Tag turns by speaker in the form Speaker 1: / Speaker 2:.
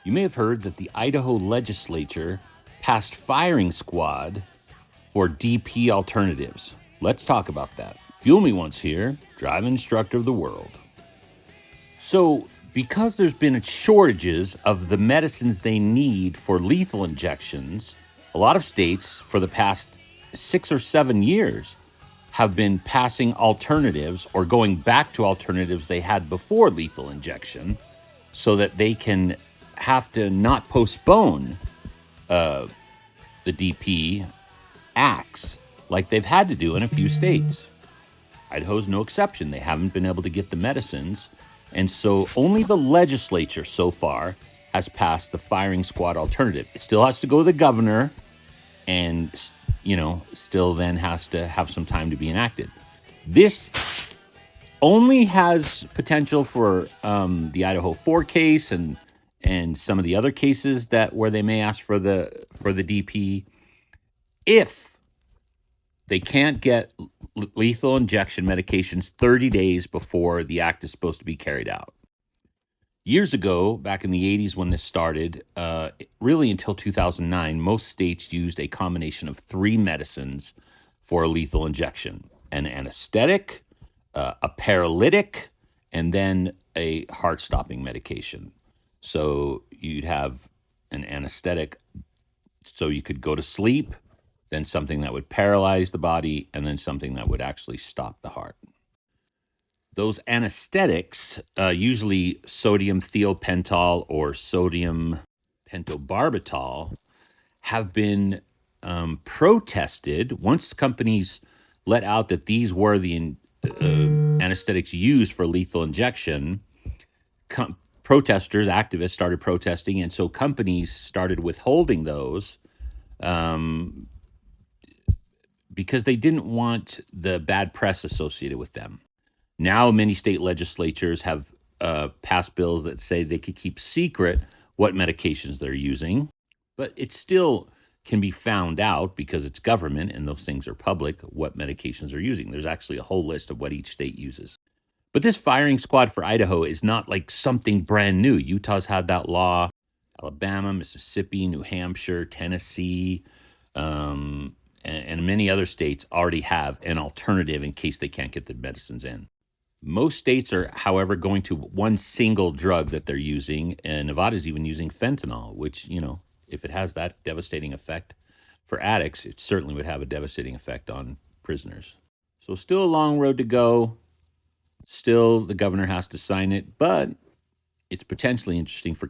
Speaker 1: You may have heard that the Idaho Legislature passed firing squad for DP alternatives. Let's talk about that. Fuel Me Once here, driving instructor of the world. So, because there's been shortages of the medicines they need for lethal injections, a lot of states for the past 6 or 7 years have been passing alternatives or going back to alternatives they had before lethal injection so that they can have to not postpone the DP acts like they've had to do in a few states. Idaho's no exception. They haven't been able to get the medicines. And so only the legislature so far has passed the firing squad alternative. It still has to go to the governor and, still then has to have some time to be enacted. This only has potential for the Idaho 4 case and some of the other cases where they may ask for the DP if they can't get lethal injection medications 30 days before the act is supposed to be carried out. Years ago, back in the 80s when this started, really until 2009, most states used a combination of 3 medicines for a lethal injection: an anesthetic, a paralytic, and then a heart-stopping medication. So you'd have an anesthetic so you could go to sleep, then something that would paralyze the body, and then something that would actually stop the heart. Those anesthetics, usually sodium thiopental or sodium pentobarbital, have been protested once companies let out that these were the anesthetics used for lethal injection. Protesters, activists started protesting, and so companies started withholding those because they didn't want the bad press associated with them. Now, many state legislatures have passed bills that say they could keep secret what medications they're using, but it still can be found out because it's government and those things are public, what medications they're using. There's actually a whole list of what each state uses. But this firing squad for Idaho is not like something brand new. Utah's had that law. Alabama, Mississippi, New Hampshire, Tennessee, and many other states already have an alternative in case they can't get the medicines in. Most states are, however, going to one single drug that they're using, and Nevada's even using fentanyl, which, if it has that devastating effect for addicts, it certainly would have a devastating effect on prisoners. So still a long road to go. Still, the governor has to sign it, but it's potentially interesting for